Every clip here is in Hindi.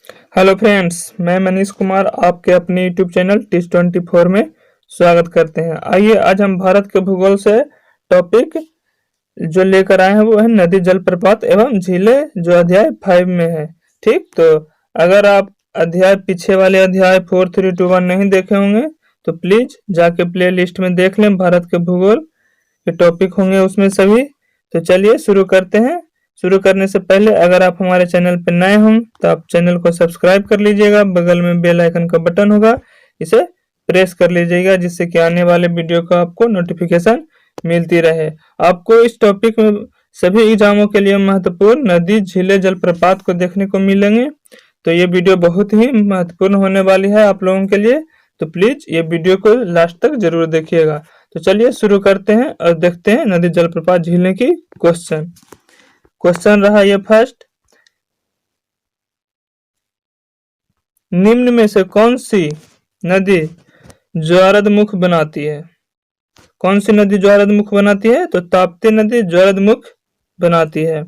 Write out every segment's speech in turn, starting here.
हेलो फ्रेंड्स, मैं मनीष कुमार आपके अपने यूट्यूब चैनल टिस 24 में स्वागत करते हैं। आइए आज हम भारत के भूगोल से टॉपिक जो लेकर आए हैं वो है नदी, जलप्रपात एवं झीलें, जो अध्याय 5 में है। ठीक, तो अगर आप पीछे वाले अध्याय 4, 3, 2, 1 नहीं देखे होंगे तो प्लीज जाके प्ले लिस्ट में देख लें। भारत के भूगोल के टॉपिक होंगे उसमें सभी। तो चलिए शुरू करते हैं। शुरू करने से पहले अगर आप हमारे चैनल पर नए हों तो आप चैनल को सब्सक्राइब कर लीजिएगा। बगल में बेल आइकन का बटन होगा, इसे प्रेस कर लीजिएगा जिससे कि आने वाले वीडियो का आपको नोटिफिकेशन मिलती रहे। आपको इस टॉपिक में सभी एग्जामों के लिए महत्वपूर्ण नदी, झीलें, जलप्रपात को देखने को मिलेंगे। तो ये वीडियो बहुत ही महत्वपूर्ण होने वाली है आप लोगों के लिए, तो प्लीज ये वीडियो को लास्ट तक जरूर देखिएगा। तो चलिए शुरू करते हैं और देखते हैं नदी, जलप्रपात, झीलें की क्वेश्चन रहा ये फर्स्ट। निम्न में से कौन सी नदी ज्वारदमुख बनाती है? कौन सी नदी ज्वारदमुख बनाती है? तो ताप्ती नदी ज्वारदमुख बनाती है।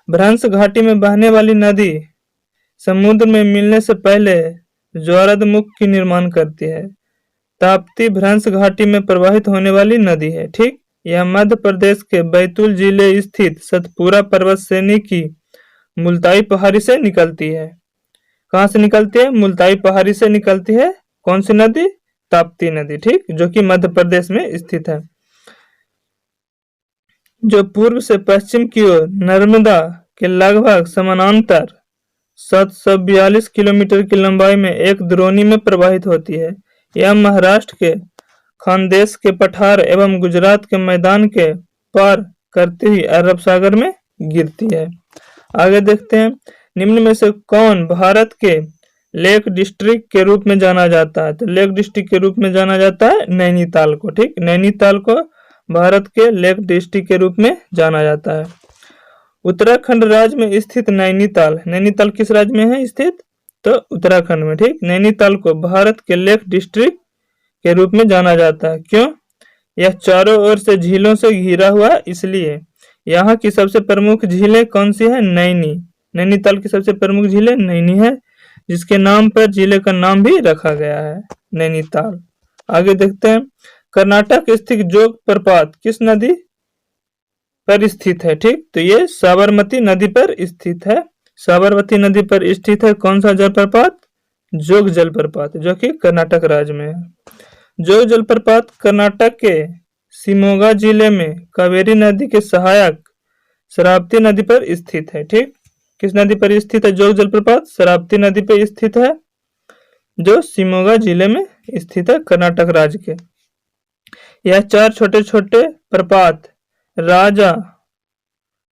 भ्रंश घाटी में बहने वाली नदी समुद्र में मिलने से पहले ज्वारदमुख की निर्माण करती है। ताप्ती भ्रंश घाटी में प्रवाहित होने वाली नदी है। ठीक, यह मध्य प्रदेश के बैतूल जिले स्थित सतपुरा पर्वत श्रेणी की मुल्ताई पहाड़ी से निकलती है। कहाँ से निकलती है? मुल्ताई पहाड़ी से निकलती है। कौन सी नदी? ताप्ती नदी। ठीक, जो कि मध्य प्रदेश में स्थित है। जो पूर्व से पश्चिम की ओर नर्मदा के लगभग समानांतर 742 किलोमीटर की लंबाई में एक द्रोणी में प्रवाहित होती है। यह महाराष्ट्र के खानदेश के पठार एवं गुजरात के मैदान के पार करते हुए अरब सागर में गिरती है। आगे देखते हैं। निम्न में से कौन भारत के लेक डिस्ट्रिक्ट के रूप में जाना जाता है? तो लेक डिस्ट्रिक्ट के रूप में जाना जाता है नैनीताल को। ठीक, नैनीताल को भारत के लेक डिस्ट्रिक्ट के रूप में जाना जाता है। उत्तराखंड राज्य में स्थित नैनीताल किस राज्य में है स्थित? तो उत्तराखंड में। ठीक, नैनीताल को भारत के लेक डिस्ट्रिक्ट के रूप में जाना जाता है। क्यों? यह चारों ओर से झीलों से घिरा हुआ, इसलिए यहाँ की सबसे प्रमुख झीलें कौन सी है? नैनीताल की सबसे प्रमुख झीलें नैनी है, जिसके नाम पर जिले का नाम भी रखा गया है, नैनीताल। आगे देखते हैं। कर्नाटक स्थित जोग प्रपात किस नदी पर स्थित है? ठीक, तो ये साबरमती नदी पर स्थित है। साबरमती नदी पर स्थित है कौन सा जलप्रपात? जोग जलप्रपात, जो कि कर्नाटक राज्य में है। जोग जलप्रपात कर्नाटक के शिमोगा जिले में कावेरी नदी के सहायक शरावती नदी पर स्थित है। ठीक, किस नदी पर स्थित है जोग जलप्रपात? शरावती नदी पर स्थित है, जो शिमोगा जिले में स्थित है, कर्नाटक राज्य के। यह 4 छोटे छोटे प्रपात राजा,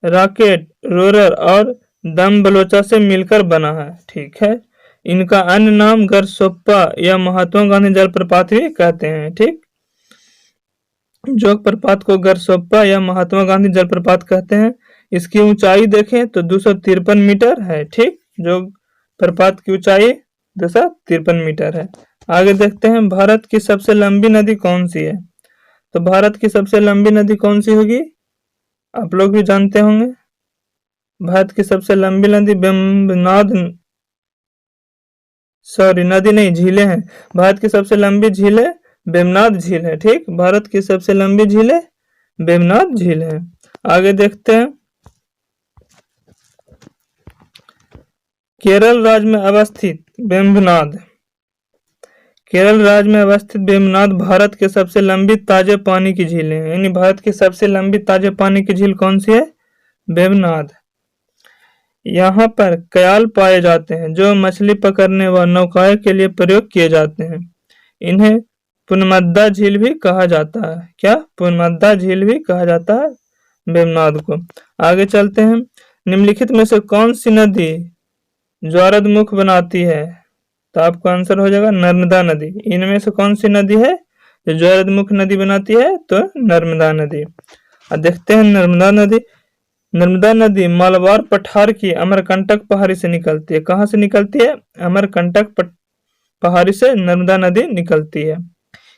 राकेट, रोरर और दम बलोचा से मिलकर बना है। ठीक है, इनका अन्य नाम गरसोप्पा या महात्मा गांधी जलप्रपात भी कहते हैं। ठीक, जोग प्रपात को गरसोप्पा या महात्मा गांधी जलप्रपात कहते हैं। इसकी ऊंचाई देखें तो 253 मीटर है। ठीक, जोग प्रपात की ऊंचाई 253 मीटर है। आगे देखते हैं। भारत की सबसे लंबी नदी कौन सी है? तो भारत की सबसे लंबी नदी कौन सी होगी? आप लोग भी जानते होंगे। भारत की सबसे लंबी नदी नदी नहीं, झीलें हैं। भारत की सबसे लंबी झीलें वेमनाथ झील है। ठीक, भारत की सबसे लंबी झीलें वेमनाथ झील है। आगे देखते हैं। केरल राज्य में अवस्थित वेम्बनाड भारत के सबसे लंबी ताजे पानी की झील है। यानी भारत की सबसे लंबी ताजे पानी की झील कौन सी है? वेम्बनाड। यहाँ पर कयाल पाए जाते हैं जो मछली पकड़ने व नौकाओं के लिए प्रयोग किए जाते हैं। इन्हें पुनमद्दा झील भी कहा जाता है। क्या? पुनमद्दा झील भी कहा जाता है वेम्बनाड को। आगे चलते हैं। निम्नलिखित में से कौन सी नदी ज्वारदमुख बनाती है? तो आपका आंसर हो जाएगा नर्मदा नदी। इनमें से कौन सी नदी है जो ज्वारदमुख नदी बनाती है? तो नर्मदा नदी। अब देखते हैं नर्मदा नदी मालवार पठार की अमरकंटक पहाड़ी से निकलती है। कहाँ से निकलती है? अमरकंटक पहाड़ी से नर्मदा नदी निकलती है।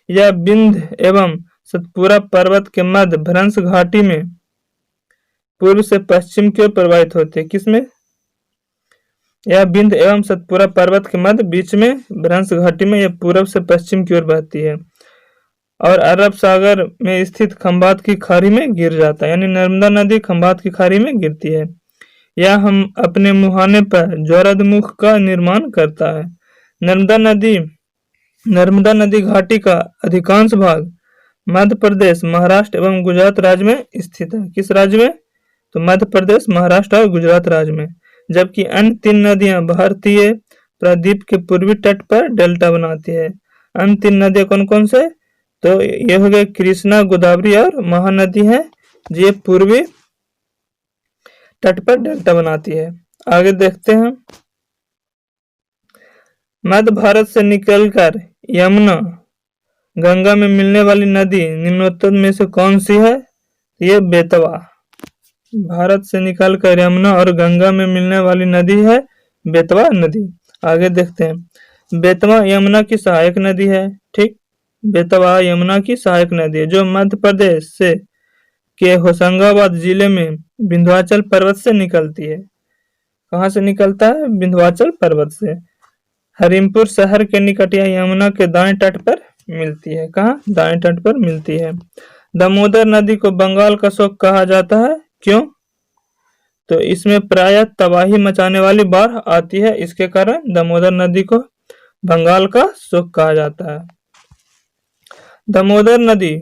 यह बिंद एवं सतपुरा पर्वत के मध्य भ्रंश घाटी में पूर्व से पश्चिम की ओर प्रवाहित होती है। किसमें? यह विंध्य एवं सतपुरा पर्वत के मध्य बीच में भ्रंश घाटी में यह पूर्व से पश्चिम की ओर बहती है और अरब सागर में स्थित खंभात की खाड़ी में गिर जाता है। यानी नर्मदा नदी खंभात की खाड़ी में गिरती है। यह हम अपने मुहाने पर ज्वारामुख का निर्माण करता है। नर्मदा नदी घाटी का अधिकांश भाग मध्य प्रदेश, महाराष्ट्र एवं गुजरात राज्य में स्थित है। किस राज्य में? तो मध्य प्रदेश, महाराष्ट्र और गुजरात राज्य में। जबकि अन्य 3 नदियां भारतीय प्रायद्वीप के पूर्वी तट पर डेल्टा बनाती है। अन्य 3 नदियां कौन कौन से? तो ये हो गए कृष्णा, गोदावरी और महानदी है, ये पूर्वी तट पर डेल्टा बनाती है। आगे देखते हैं। मध्य भारत से निकलकर यमुना, गंगा में मिलने वाली नदी निम्नोक्त में से कौन सी है? ये बेतवा। भारत से निकलकर यमुना और गंगा में मिलने वाली नदी है बेतवा नदी। आगे देखते हैं। बेतवा यमुना की सहायक नदी है। ठीक, बेतवा यमुना की सहायक नदी है जो मध्य प्रदेश से के होशंगाबाद जिले में विंध्याचल पर्वत से निकलती है। कहाँ से निकलता है? विंध्याचल पर्वत से। हरिमपुर शहर के निकट यह यमुना के दाएं तट पर मिलती है। कहाँ? दाएं तट पर मिलती है। दामोदर नदी को बंगाल का शोक कहा जाता है। क्यों? तो इसमें प्रायः तबाही मचाने वाली बाढ़ आती है, इसके कारण दामोदर नदी को बंगाल का शोक कहा जाता है। दामोदर नदी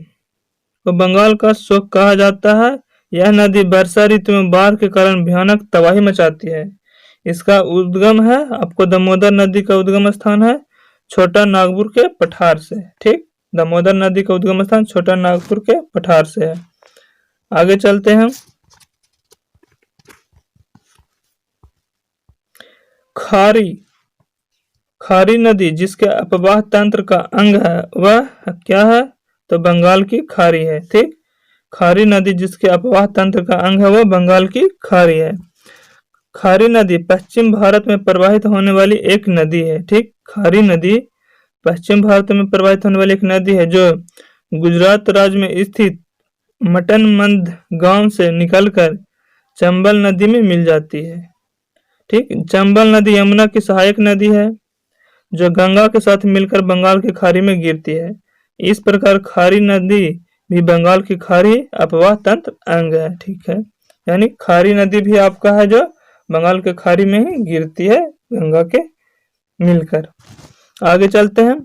को बंगाल का शोक कहा जाता है। यह नदी वर्षा ऋतु में बाढ़ के कारण भयानक तबाही मचाती है। इसका उद्गम है, आपको दामोदर नदी का उद्गम स्थान है छोटा नागपुर के पठार से। ठीक, दामोदर नदी का उद्गम स्थान छोटा नागपुर के पठार से है। आगे चलते हैं। खारी नदी जिसके अपवाह तंत्र का अंग है वह क्या है? तो बंगाल की खाड़ी है। ठीक, खारी नदी जिसके अपवाह तंत्र का अंग है वह बंगाल की खाड़ी है। खारी नदी पश्चिम भारत में प्रवाहित होने वाली एक नदी है। ठीक, खारी नदी पश्चिम भारत में प्रवाहित होने वाली एक नदी है जो गुजरात राज्य में स्थित मटनमंद गांव से निकलकर चंबल नदी में मिल जाती है। ठीक, चंबल नदी यमुना की सहायक नदी है जो गंगा के साथ मिलकर बंगाल की खाड़ी में गिरती है। इस प्रकार खारी नदी भी बंगाल की खाड़ी अपवाह तंत्र अंग है। ठीक है, यानी खारी नदी भी आपका है जो बंगाल के खाड़ी में ही गिरती है गंगा के मिलकर। आगे चलते हैं।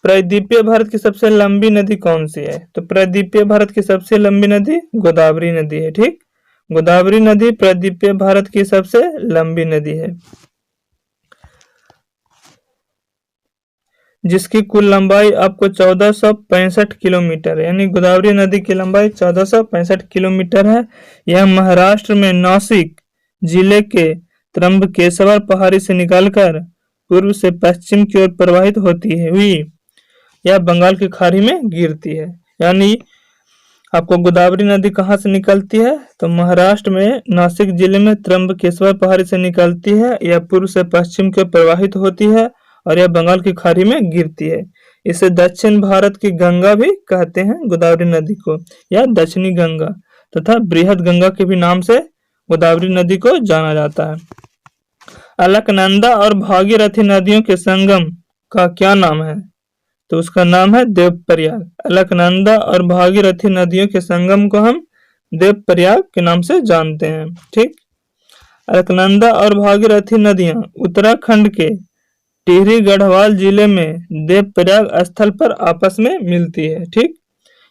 प्रायद्वीपीय भारत की सबसे लंबी नदी कौन सी है? तो प्रायद्वीपीय भारत की सबसे लंबी नदी गोदावरी नदी है। ठीक, गोदावरी नदी प्रायद्वीपीय भारत की सबसे लंबी नदी है जिसकी कुल लंबाई आपको 1465 किलोमीटर है। यानी गोदावरी नदी की लंबाई 1465 किलोमीटर है। यह महाराष्ट्र में नासिक जिले के त्र्यंबकेश्वर पहाड़ी से निकलकर पूर्व से पश्चिम की ओर प्रवाहित होती है हुई यह बंगाल की खाड़ी में गिरती है। यानी आपको गोदावरी नदी कहाँ से निकलती है? तो महाराष्ट्र में नासिक जिले में त्र्यंबकेश्वर पहाड़ी से निकलती है। यह पूर्व से पश्चिम की ओर प्रवाहित होती है और यह बंगाल की खाड़ी में गिरती है। इसे दक्षिण भारत की गंगा भी कहते हैं गोदावरी नदी को, या दक्षिणी गंगा तथा बृहद गंगा के भी नाम से गोदावरी नदी को जाना जाता है। अलकनंदा और भागीरथी नदियों के संगम का क्या नाम है? तो उसका नाम है देवप्रयाग। अलकनंदा और भागीरथी नदियों के संगम को हम देवप्रयाग के नाम से जानते हैं। ठीक, अलकनंदा और भागीरथी नदियां उत्तराखंड के टिहरी गढ़वाल जिले में देवप्रयाग स्थल पर आपस में मिलती है। ठीक,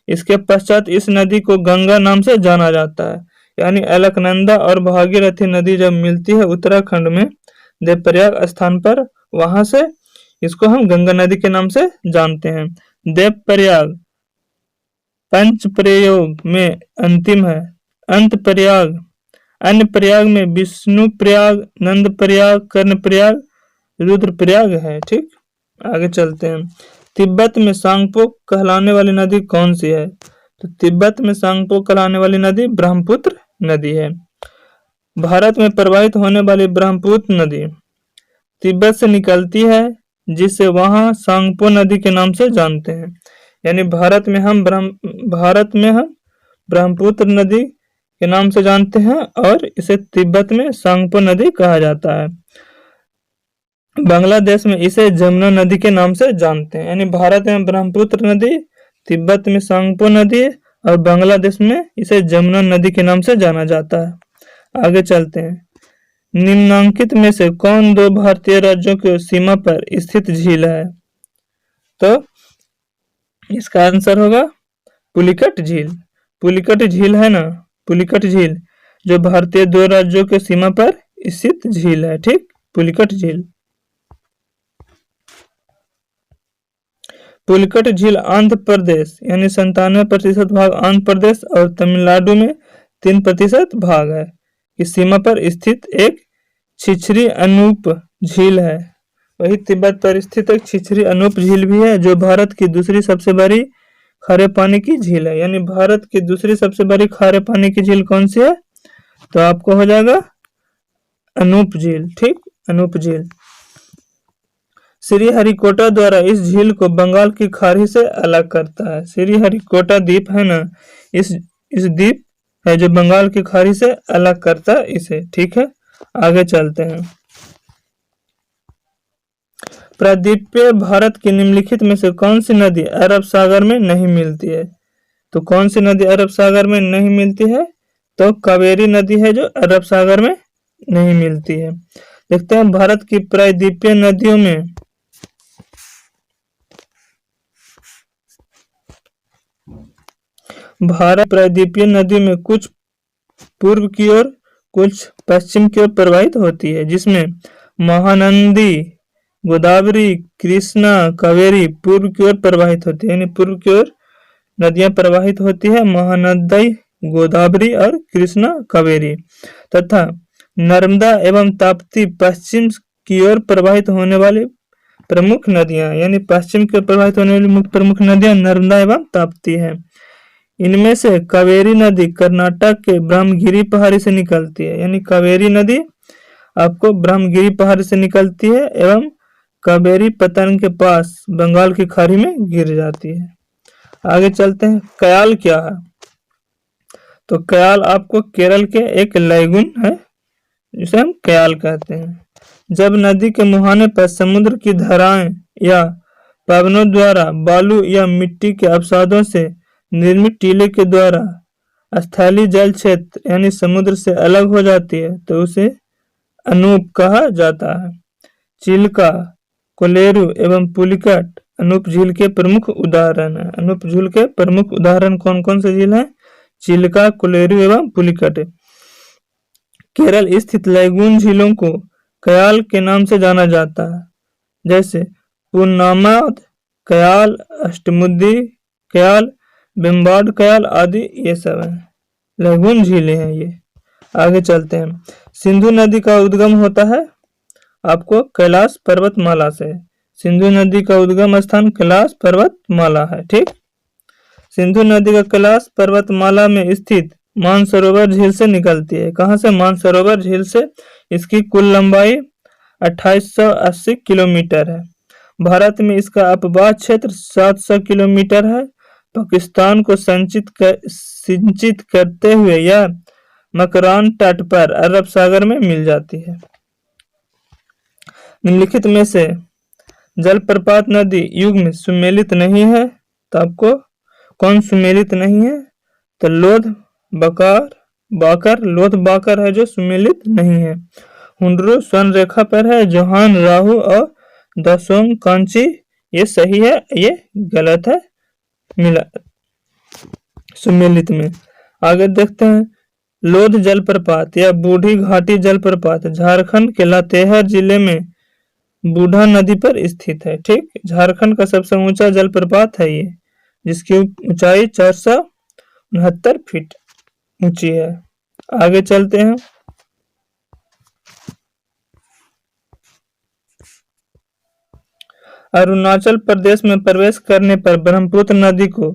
इसके पश्चात इस नदी को गंगा नाम से जाना जाता है। यानी अलकनंदा और भागीरथी नदी जब मिलती है उत्तराखंड में देवप्रयाग स्थान पर, वहां से इसको हम गंगा नदी के नाम से जानते हैं। देवप्रयाग पंचप्रयोग में अंतिम है। अंत प्रयाग, अन्य प्रयाग में विष्णु प्रयाग, नंद प्रयाग, कर्ण प्रयाग, रुद्रप्रयाग है। ठीक, आगे चलते हैं। तिब्बत में सांगपो कहलाने वाली नदी कौन सी है? तो तिब्बत में सांगपो कहलाने वाली नदी ब्रह्मपुत्र नदी है। भारत में प्रवाहित होने वाली ब्रह्मपुत्र नदी तिब्बत से निकलती है जिसे वहां सांगपो नदी के नाम से जानते हैं। यानी भारत में हम ब्रह्मपुत्र नदी के नाम से जानते हैं और इसे तिब्बत में सांगपो नदी कहा जाता है। बांग्लादेश में इसे जमुना नदी के नाम से जानते हैं। यानी भारत में ब्रह्मपुत्र नदी, तिब्बत में सांगपो नदी और बांग्लादेश में इसे जमुना नदी के नाम से जाना जाता है। आगे चलते हैं। निम्नांकित में से कौन दो भारतीय राज्यों की सीमा पर स्थित झील है? तो इसका आंसर होगा पुलिकट झील। पुलिकट झील है ना, पुलिकट झील जो भारतीय दो राज्यों के सीमा पर स्थित झील है। ठीक, पुलिकट झील। पुलिकट झील आंध्र प्रदेश यानी 97% भाग आंध्र प्रदेश और तमिलनाडु में 3% भाग है इस सीमा पर स्थित एक छिछरी अनूप झील है। वही तिब्बत पर स्थित एक छिछरी अनूप झील भी है जो भारत की दूसरी सबसे बड़ी खारे पानी की झील है। यानी भारत की दूसरी सबसे बड़ी खारे पानी की झील कौन सी है? तो आपको हो जाएगा अनूप झील। ठीक, अनूप झील। श्रीहरिकोटा द्वारा इस झील को बंगाल की खाड़ी से अलग करता है। श्रीहरिकोटा द्वीप है ना, इस द्वीप है जो बंगाल की खाड़ी से अलग करता है इसे। ठीक है, आगे चलते हैं। प्रायद्वीपीय भारत की निम्नलिखित में से कौन सी नदी अरब सागर में नहीं मिलती है? तो कौन सी नदी अरब सागर में नहीं मिलती है? तो कावेरी नदी है जो अरब सागर में नहीं मिलती है। देखते हैं भारत की प्रायद्वीपीय नदियों में भारत प्रायद्वीपीय नदियों में कुछ पूर्व की ओर कुछ पश्चिम की ओर प्रवाहित होती है, जिसमें महानंदी, गोदावरी, कृष्णा, कावेरी पूर्व की ओर प्रवाहित होती है। यानी पूर्व की ओर नदियां प्रवाहित होती है, महानदी, गोदावरी और कृष्णा, कावेरी। तथा नर्मदा एवं ताप्ती पश्चिम की ओर प्रवाहित होने वाली प्रमुख नदियां, यानी पश्चिम की ओर प्रवाहित होने वाली प्रमुख नदियां नर्मदा एवं ताप्ती है। इनमें से कावेरी नदी कर्नाटक के ब्रह्मगिरी पहाड़ी से निकलती है। यानी कावेरी नदी आपको ब्रह्मगिरी पहाड़ी से निकलती है एवं कावेरी पतन के पास बंगाल की खाड़ी में गिर जाती है। आगे चलते हैं। कयाल क्या है? तो कयाल आपको केरल के एक लैगून है जिसे हम कयाल कहते हैं। जब नदी के मुहाने पर समुद्र की धाराएं या पवनों द्वारा बालू या मिट्टी के अवसादों से निर्मित टीले के द्वारा स्थलीय जल क्षेत्र यानी समुद्र से अलग हो जाती है तो उसे अनूप कहा जाता है। चिल्का, कोलेरू एवं पुलिकट अनूप झील के प्रमुख उदाहरण है। अनूप झील के प्रमुख उदाहरण कौन कौन से झील हैं? चिल्का, कोलेरू एवं पुलिकट। केरल स्थित लैगून झीलों को कयाल के नाम से जाना जाता है, जैसे पुन्नामाद कयाल, अष्टमुदी कयाल, बेम्बाड कयाल आदि ये सब है लैगून झीलें हैं ये। आगे चलते हैं। सिंधु नदी का उद्गम होता है आपको कैलाश पर्वतमाला से। सिंधु नदी का उद्गम स्थान कैलाश पर्वतमाला है। ठीक, सिंधु नदी का कैलाश पर्वतमाला में स्थित मानसरोवर झील से निकलती है। कहां से? मानसरोवर झील से। इसकी कुल लंबाई 2880 किलोमीटर है। भारत में इसका अपवाद क्षेत्र 700 किलोमीटर है। पाकिस्तान को सिंचित करते हुए यह मकरान तट पर अरब सागर में मिल जाती है। निम्नलिखित में से जलप्रपात नदी युग में सुमेलित नहीं है तो आपको कौन सुमेलित नहीं है? तो लोध बाकर लोध बाकर है जो सुमेलित नहीं है। हुंडरू स्वर्ण रेखा पर है। जोहान, राहु और दसोंग कांची ये सही है, ये गलत है मिला सुमेलित में। आगे देखते हैं। लोध जलप्रपात या बूढ़ी घाटी जलप्रपात झारखंड के लातेहार जिले में बूढ़ा नदी पर स्थित है। ठीक, झारखंड का सबसे ऊंचा जलप्रपात है ये, जिसकी ऊंचाई 469 फीट ऊंची है। आगे चलते हैं। अरुणाचल प्रदेश में प्रवेश करने पर ब्रह्मपुत्र नदी को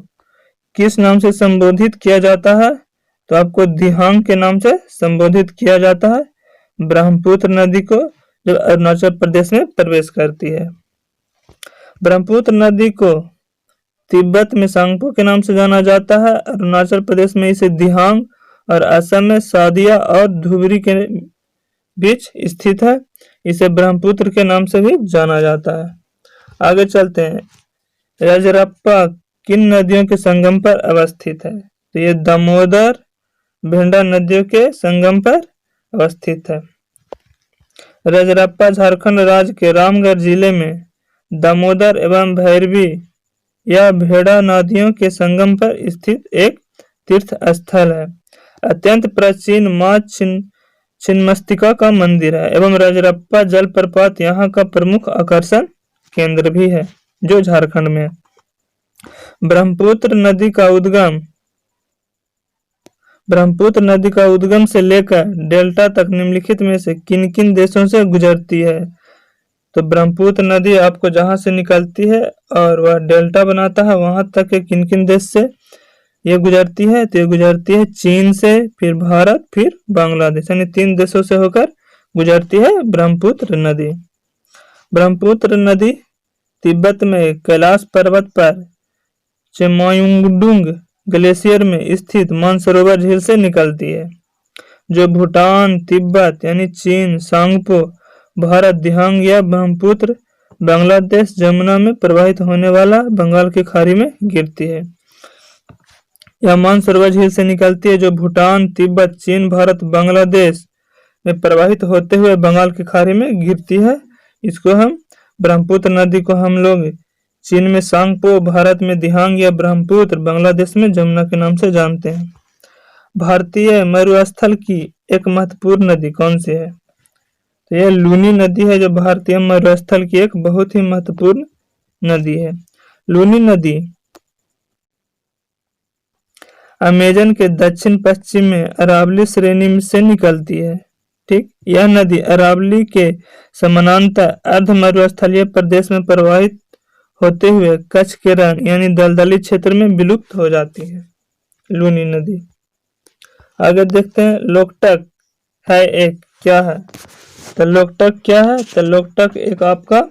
किस नाम से संबोधित किया जाता है? तो आपको दिहांग के नाम से संबोधित किया जाता है ब्रह्मपुत्र नदी को जब अरुणाचल प्रदेश में प्रवेश करती है। ब्रह्मपुत्र नदी को तिब्बत में सांगपो के नाम से जाना जाता है। अरुणाचल प्रदेश में इसे दिहांग और असम में सादिया और धुबरी के बीच स्थित है। इसे ब्रह्मपुत्र के नाम से भी जाना जाता है। आगे चलते हैं। रजरप्पा किन नदियों के संगम पर अवस्थित है? तो ये दामोदर भिंडा नदियों के संगम पर अवस्थित है। रजरप्पा झारखंड राज्य के रामगढ़ जिले में दामोदर एवं भैरवी या भेड़ा नदियों के संगम पर स्थित एक तीर्थ स्थल है। अत्यंत प्राचीन मां छिन्नमस्तिका का मंदिर है एवं रजरप्पा जलप्रपात यहाँ का प्रमुख आकर्षण केंद्र भी है, जो झारखंड में है। ब्रह्मपुत्र नदी का उद्गम से लेकर डेल्टा तक निम्नलिखित में से किन किन देशों से गुजरती है? तो ब्रह्मपुत्र नदी आपको जहां से निकलती है और वह डेल्टा बनाता है वहां तक के किन किन देश से ये गुजरती है? तो ये गुजरती है चीन से, फिर भारत, फिर बांग्लादेश, यानी 3 देशों से होकर गुजरती है ब्रह्मपुत्र नदी। ब्रह्मपुत्र नदी तिब्बत में कैलाश पर्वत पर चेमायुंगडुंग ग्लेशियर में स्थित मानसरोवर झील से निकलती है, जो भूटान, तिब्बत यानी चीन, सांगपो, भारत, दिहांग या ब्रह्मपुत्र, बांग्लादेश, जमुना में प्रवाहित होने वाला बंगाल की खाड़ी में गिरती है। यह मानसरोवर झील से निकलती है, जो भूटान, तिब्बत, चीन, भारत, बांग्लादेश में प्रवाहित होते हुए बंगाल की खाड़ी में गिरती है। इसको हम ब्रह्मपुत्र नदी को हम लोग चीन में सांगपो, भारत में दिहांग या ब्रह्मपुत्र, बांग्लादेश में जमुना के नाम से जानते हैं। भारतीय मरुस्थल की एक महत्वपूर्ण नदी कौन सी है? तो यह लूनी नदी है, जो भारतीय मरुस्थल की एक बहुत ही महत्वपूर्ण नदी है। लूनी नदी अमेजन के दक्षिण पश्चिम में अरावली श्रेणी से निकलती है। ठीक, यह नदी अरावली के समानांतर अर्ध मरुस्थलीय प्रदेश में प्रवाहित होते हुए कच्छ के रण यानी दलदली क्षेत्र में विलुप्त हो जाती है, लूनी नदी। आगे देखते हैं, लोकटक है एक क्या है? तो लोकटक क्या है? तो लोकटक एक आपका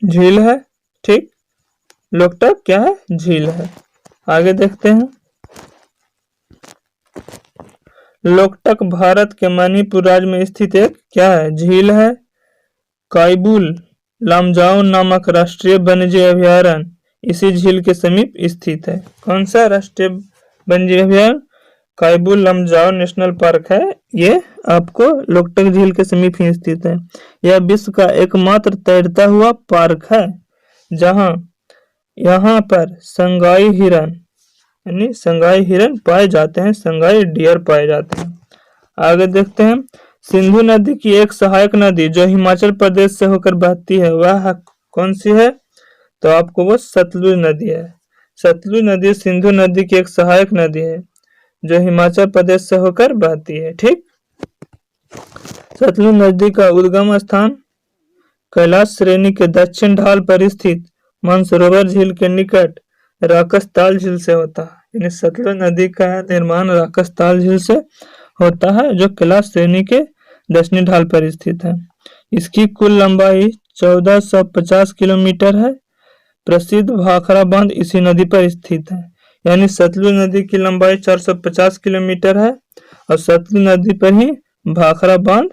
झील है। ठीक, लोकटक क्या है? झील है। आगे देखते हैं, लोकटक भारत के मणिपुर राज्य में स्थित एक क्या है? झील है। काइबुल लामजाओ नामक राष्ट्रीय वन्यजीव अभयारण्य इसी झील के समीप स्थित है। कौन सा राष्ट्रीय वन्यजीव अभयारण्य? काइबुल लामजाओ नेशनल पार्क है। ये आपको लोकटक झील के समीप ही स्थित है। यह विश्व का एकमात्र तैरता हुआ पार्क है, जहां यहाँ पर संगाई हिरन यानी संगाई हिरन पाए जाते हैं, संगाई डियर पाए जाते हैं। आगे देखते हैं, सिंधु नदी की एक सहायक नदी जो हिमाचल प्रदेश से होकर बहती है वह कौन सी है? तो आपको वो सतलुज नदी है। सतलुज नदी सिंधु नदी की एक सहायक नदी है जो हिमाचल प्रदेश से होकर बहती है। ठीक, सतलुज नदी का उद्गम स्थान कैलाश श्रेणी के दक्षिण ढाल पर स्थित मानसरोवर झील के निकट राकसताल झील से होता है। यानी सतलुज नदी का निर्माण राकसताल झील से होता है, जो कैलाश श्रेणी के दक्षिणी ढाल पर स्थित है। इसकी कुल लंबाई 1450 किलोमीटर है। प्रसिद्ध भाखड़ा बांध इसी नदी पर स्थित है। यानी सतलुज नदी की लंबाई 450 किलोमीटर है और सतलुज नदी पर ही भाखड़ा बांध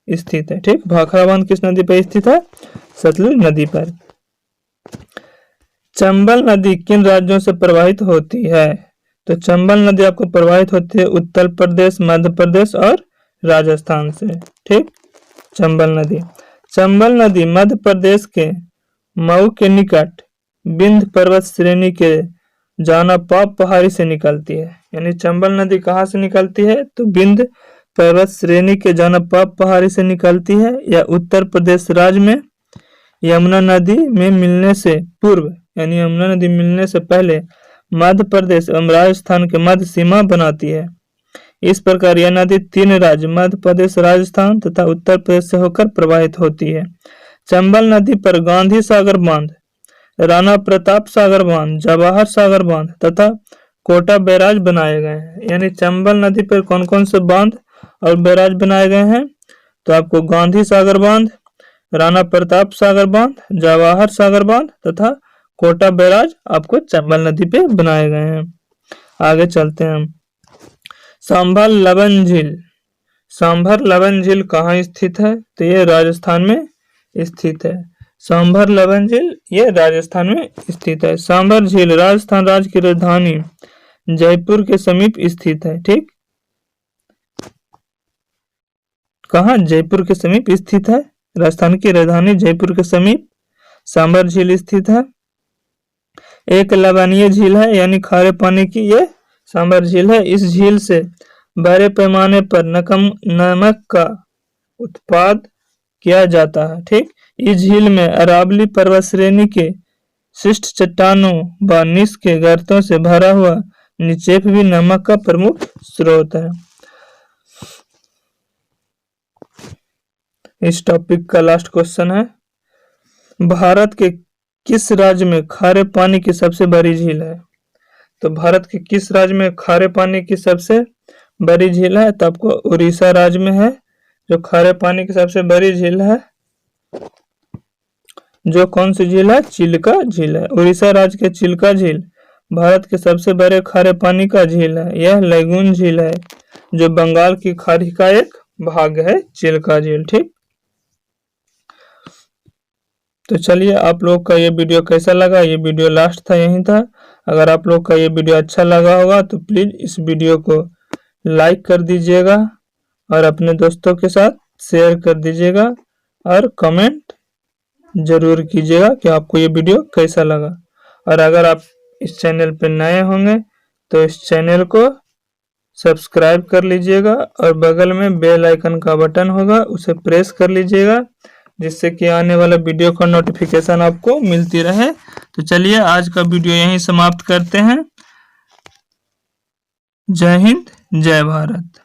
स्थित है। ठीक, भाखड़ा बांध किस नदी पर स्थित है? सतलुज नदी पर। चंबल नदी किन राज्यों से प्रवाहित होती है? तो चंबल नदी आपको प्रवाहित होती है उत्तर प्रदेश, मध्य प्रदेश और राजस्थान से। ठीक, चंबल नदी मध्य प्रदेश के मऊ के निकट विंध्य पर्वत श्रेणी के जानापाप पहाड़ी से निकलती है। यानी चंबल नदी कहाँ से निकलती है? तो विंध्य पर्वत श्रेणी के जानापाप पहाड़ी से निकलती है। यह उत्तर प्रदेश राज्य में यमुना नदी में मिलने से पूर्व यानी यमुना नदी मिलने से पहले मध्य प्रदेश एवं राजस्थान के मध्य सीमा बनाती है। इस प्रकार यह नदी 3 राज्य मध्य प्रदेश, राजस्थान तथा उत्तर प्रदेश से होकर प्रवाहित होती है। चंबल नदी पर गांधी सागर बांध, राणा प्रताप सागर बांध, जवाहर सागर बांध तथा कोटा बैराज बनाए गए हैं। यानी चंबल नदी पर कौन कौन से बांध और बैराज बनाए गए हैं? तो आपको गांधी सागर बांध, राणा प्रताप सागर बांध, जवाहर सागर बांध तथा कोटा बैराज आपको चंबल नदी पे बनाए गए हैं। आगे चलते हैं हम। सांभर लबन झील सांभर लवन झील कहाँ स्थित है? तो ये राजस्थान में स्थित है। सांभर लवन झील ये राजस्थान में स्थित है। सांभर झील राजस्थान राज्य की राजधानी जयपुर के समीप स्थित है। ठीक, कहाँ? जयपुर के समीप स्थित है। राजस्थान की राजधानी जयपुर के समीप सांभर झील स्थित है। एक लवणीय झील है, यानी खारे पानी की ये सांभर झील है। इस झील से बड़े पैमाने पर नमक का उत्पाद किया जाता है। ठीक, इस झील में अरावली पर्वत श्रेणी के शिष्ट चट्टानों व निस के गर्तों से भरा हुआ निक्षेप भी नमक का प्रमुख स्रोत है। इस टॉपिक का लास्ट क्वेश्चन है, भारत के किस राज्य में खारे पानी की सबसे बड़ी झील है? तो भारत के किस राज्य में खारे पानी की सबसे बड़ी झील है? तो आपको उड़ीसा राज्य में है जो खारे पानी की सबसे बड़ी झील है। जो कौन सी झील है? चिल्का झील है। उड़ीसा राज्य के चिल्का झील भारत के सबसे बड़े खारे पानी का झील है। यह लैगून झील है जो बंगाल की खाड़ी का एक भाग है, चिल्का झील। ठीक, तो चलिए, आप लोग का ये वीडियो कैसा लगा? ये वीडियो लास्ट था, यही था। अगर आप लोग का ये वीडियो अच्छा लगा होगा तो प्लीज इस वीडियो को लाइक कर दीजिएगा और अपने दोस्तों के साथ शेयर कर दीजिएगा और कमेंट जरूर कीजिएगा कि आपको ये वीडियो कैसा लगा। और अगर आप इस चैनल पर नए होंगे तो इस चैनल को सब्सक्राइब कर लीजिएगा और बगल में बेल आइकन का बटन होगा, उसे प्रेस कर लीजिएगा, जिससे कि आने वाला वीडियो का नोटिफिकेशन आपको मिलती रहे। तो चलिए, आज का वीडियो यहीं समाप्त करते हैं। जय हिंद, जय भारत।